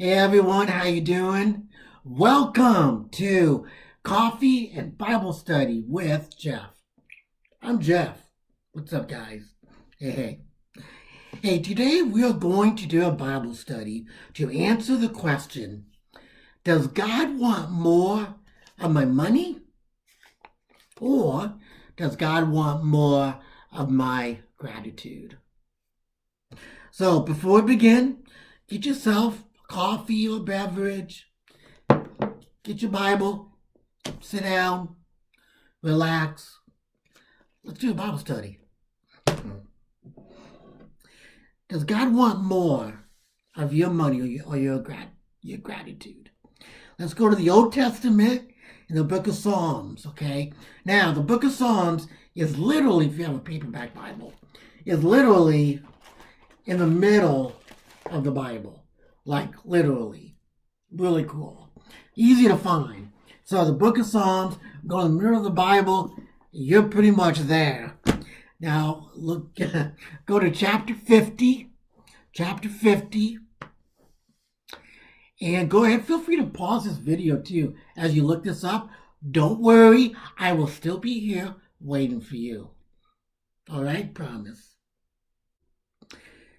Hey everyone, how you doing? Welcome to Coffee and Bible Study with Jeff. I'm Jeff. What's up, guys? Hey, today we are going to do a Bible study to answer the question, does God want more of my money? Or does God want more of my gratitude? So before we begin, get yourself coffee or beverage, get your Bible, sit down, relax. Let's do a Bible study. Does God want more of your money or your gratitude? Let's go to the Old Testament in the book of Psalms, okay? Now, the book of Psalms is literally, if you have a paperback Bible, is literally in the middle of the Bible. Like, literally. Really cool. Easy to find. So, the book of Psalms, go in the middle of the Bible, you're pretty much there. Now, look, go to chapter 50. Chapter 50. And go ahead, feel free to pause this video too as you look this up. Don't worry, I will still be here waiting for you. All right, promise.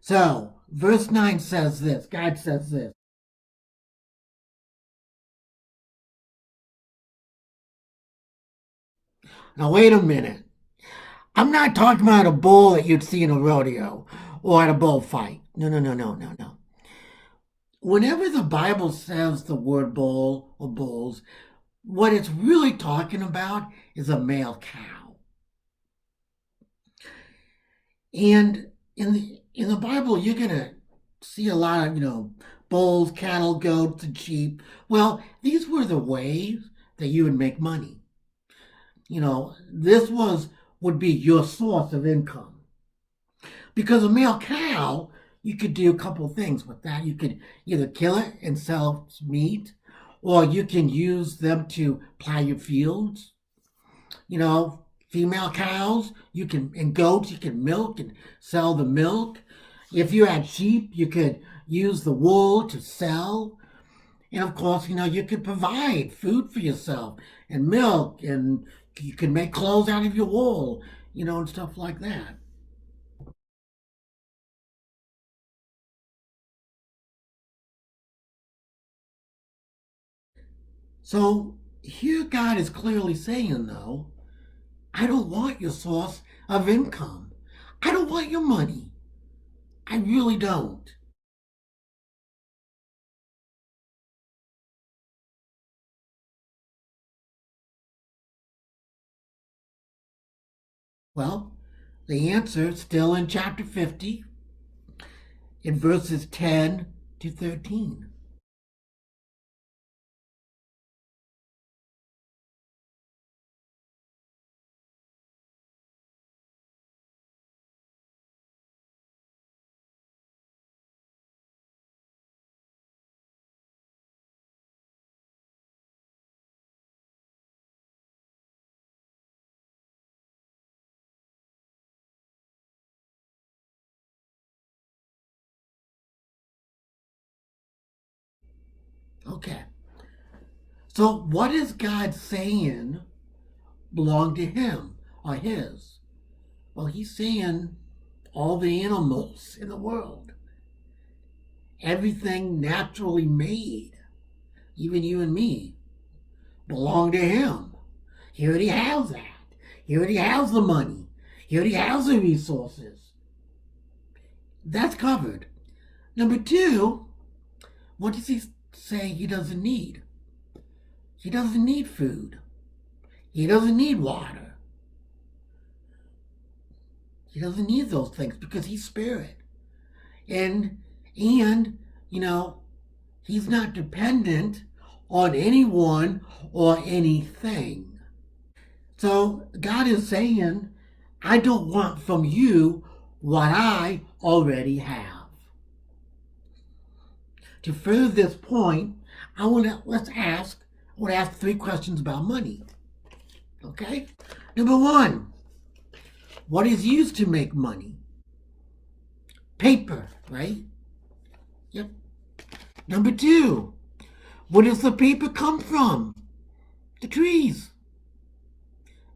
So, verse 9 says this. God says this. Now, wait a minute. I'm not talking about a bull that you'd see in a rodeo or at a bullfight. No. Whenever the Bible says the word bull or bulls, what it's really talking about is a male cow. And in the Bible, you're going to see a lot of, bulls, cattle, goats, and sheep. Well, these were the ways that you would make money. This would be your source of income. Because a male cow, you could do a couple of things with that. You could either kill it and sell meat, or you can use them to plow your fields. Female cows, and goats, you can milk and sell the milk. If you had sheep, you could use the wool to sell. And of course, you could provide food for yourself and milk, and you can make clothes out of your wool, and stuff like that. So here God is clearly saying, though, I don't want your source of income. I don't want your money. I really don't. Well, the answer is still in chapter 50, in verses 10 to 13. Okay. So what is God saying belong to him or his? Well, he's saying all the animals in the world, everything naturally made, even you and me, belong to him. He already has that. He already has the money. He already has the resources. That's covered. Number two, what does he say he doesn't need? He doesn't need food. He doesn't need water. He doesn't need those things because he's spirit. And he's not dependent on anyone or anything. So God is saying, I don't want from you what I already have. To further this point, I want to ask 3 questions about money. Okay? Number 1, what is used to make money? Paper, right? Yep. Number two, where does the paper come from? The trees.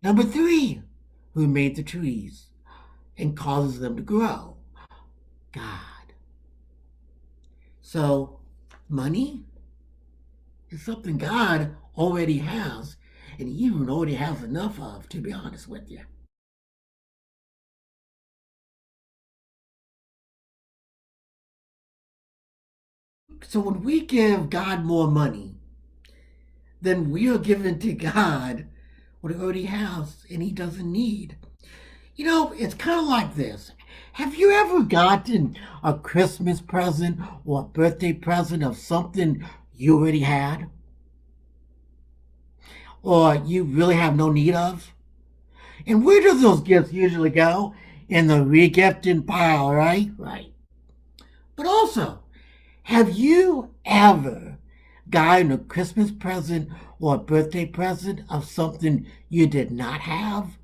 Number three, who made the trees and causes them to grow? God. So, money is something God already has, and even already has enough of, to be honest with you. So when we give God more money, then we are giving to God what he already has and he doesn't need. You know, it's kind of like this. Have you ever gotten a Christmas present or a birthday present of something you already had or you really have no need of? And where do those gifts usually go? In the regifting pile, right? Right. But also, have you ever gotten a Christmas present or a birthday present of something you did not have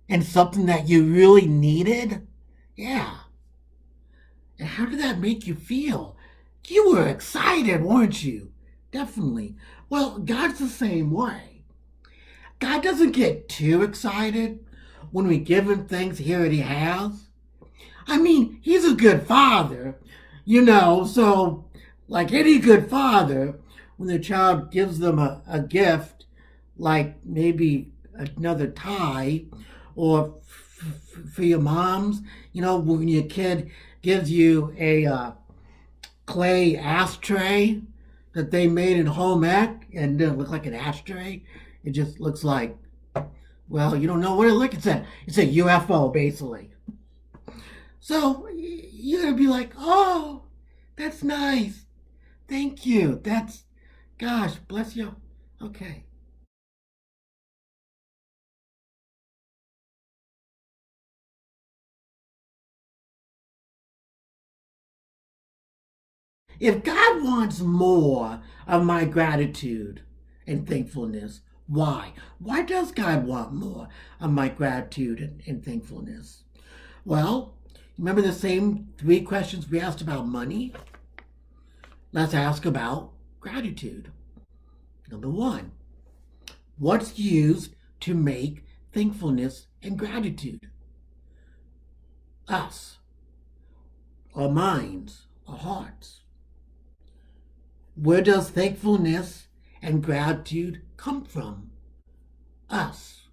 and something that you really needed? Yeah. And how did that make you feel? You were excited, weren't you? Definitely. Well, God's the same way. God doesn't get too excited when we give him things he already has. I mean, he's a good father, so like any good father, when the child gives them a gift, like maybe another tie, or for your moms, when your kid gives you a clay ashtray that they made in home ec and it doesn't look like an ashtray, it just looks like, well, you don't know what it looks like. It's a UFO, basically. So you're going to be like, oh, that's nice. Thank you. Gosh, bless you. Okay. If God wants more of my gratitude and thankfulness, why? Why does God want more of my gratitude and thankfulness? Well, remember the same three questions we asked about money? Let's ask about gratitude. Number one, what's used to make thankfulness and gratitude? Us, our minds, our hearts. Where does thankfulness and gratitude come from? Us,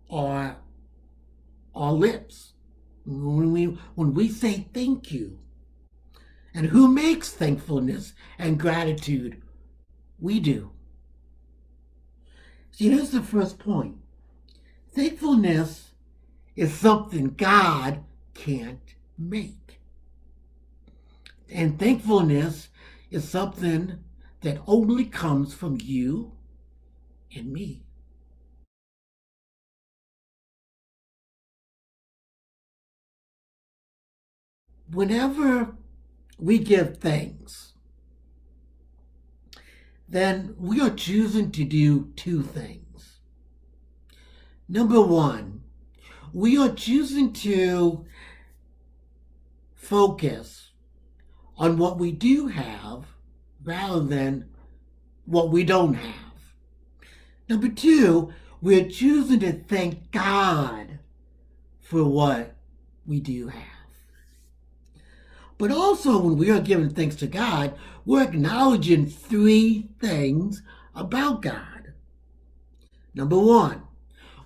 our lips. When we say thank you. And who makes thankfulness and gratitude? We do. See, here's the first point. Thankfulness is something God can't make. And thankfulness is something that only comes from you and me. Whenever we give thanks, then we are choosing to do two things. Number one, we are choosing to focus on what we do have rather than what we don't have. Number two, we're choosing to thank God for what we do have. But also, when we are giving thanks to God, we're acknowledging three things about God. Number one,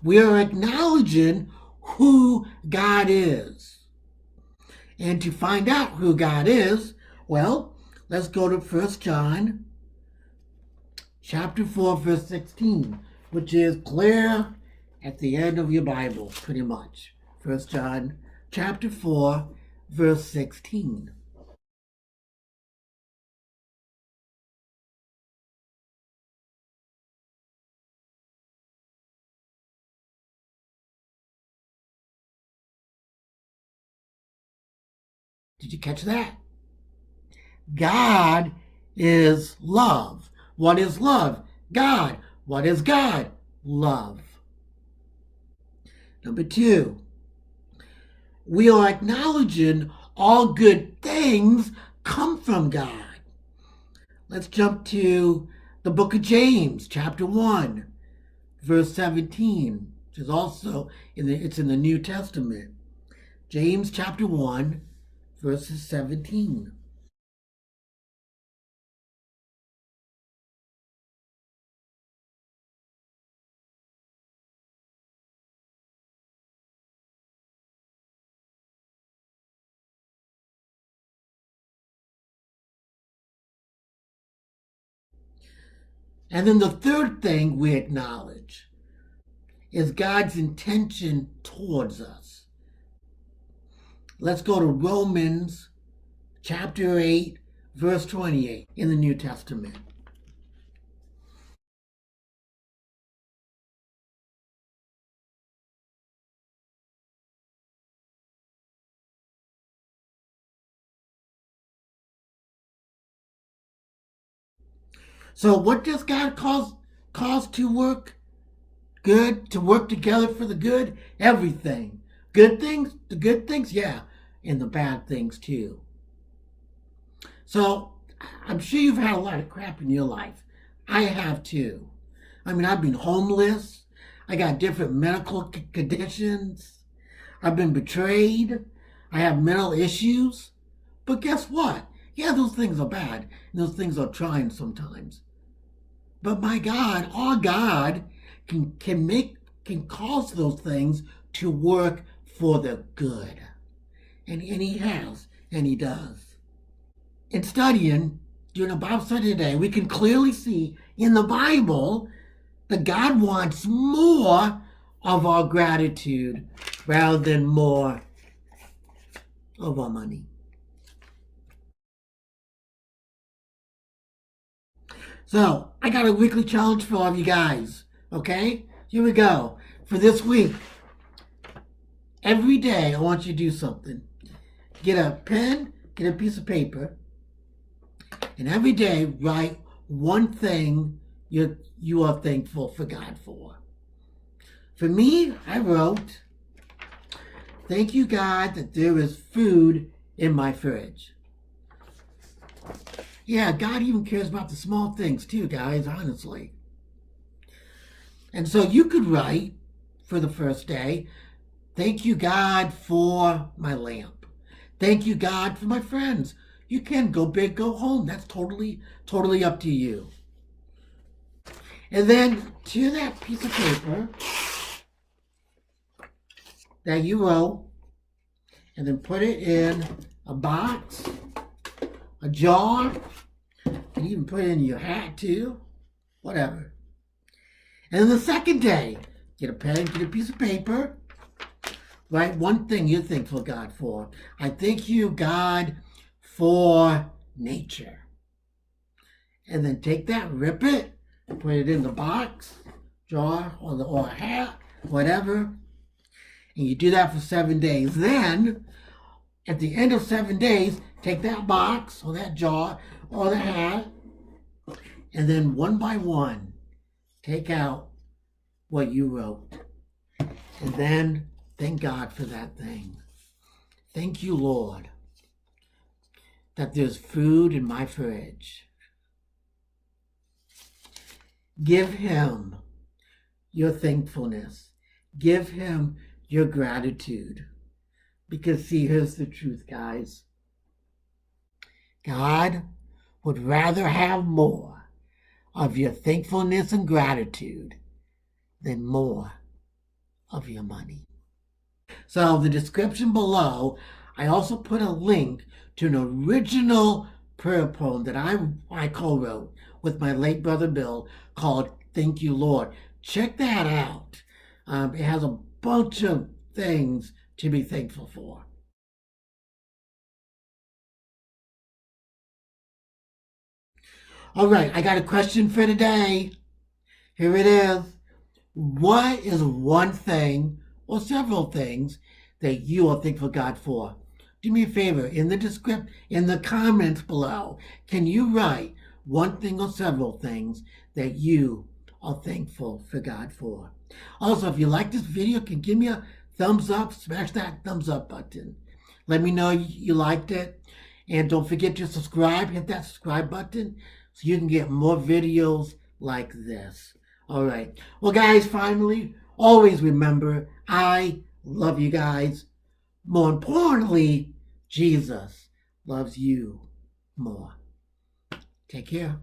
we are acknowledging who God is. And to find out who God is, well, let's go to 1 John chapter 4, verse 16, which is clear at the end of your Bible, pretty much. 1 John chapter 4, verse 16. Did you catch that? God is love. What is love? God. What is God? Love. Number two, we are acknowledging all good things come from God. Let's jump to the book of James, chapter 1, verse 17, which is also it's in the New Testament. James chapter 1, verses 17. And then the third thing we acknowledge is God's intention towards us. Let's go to Romans chapter 8, verse 28 in the New Testament. So what does God cause to work good, to work together for the good? Everything. Good things, the good things, yeah, and the bad things too. So I'm sure you've had a lot of crap in your life. I have too. I mean, I've been homeless. I got different medical conditions. I've been betrayed. I have mental issues. But guess what? Yeah, those things are bad. And those things are trying sometimes. But my God, our God can cause those things to work for the good. And he has, and he does. In studying, during a Bible study today, we can clearly see in the Bible that God wants more of our gratitude rather than more of our money. So, I got a weekly challenge for all of you guys, okay? Here we go. For this week, every day I want you to do something. Get a pen, get a piece of paper, and every day write one thing you are thankful for God for. For me, I wrote, thank you, God, that there is food in my fridge. Yeah, God even cares about the small things too, guys, honestly. And so you could write for the first day, thank you, God, for my lamp. Thank you, God, for my friends. You can go big, go home. That's totally up to you. And then to that piece of paper that you wrote, and then put it in a box, a jar. You can even put it in your hat too, whatever. And then the second day, get a pen, get a piece of paper, write one thing you're thankful God for. I thank you, God, for nature. And then take that, rip it, put it in the box, jar, or a hat, whatever. And you do that for 7 days. Then, at the end of 7 days, take that box or that jar or the hat, and then one by one, take out what you wrote. And then thank God for that thing. Thank you, Lord, that there's food in my fridge. Give him your thankfulness. Give him your gratitude. Because see, here's the truth, guys. God would rather have more of your thankfulness and gratitude than more of your money. So the description below, I also put a link to an original prayer poem that I co-wrote with my late brother Bill called Thank You, Lord. Check that out. It has a bunch of things to be thankful for. All right, I got a question for today. Here it is. What is one thing or several things that you are thankful God for? Do me a favor, in the comments below, can you write one thing or several things that you are thankful for God for? Also, if you like this video, can give me a thumbs up, smash that thumbs up button. Let me know you liked it. And don't forget to subscribe. Hit that subscribe button so you can get more videos like this. All right. Well, guys, finally, always remember, I love you guys. More importantly, Jesus loves you more. Take care.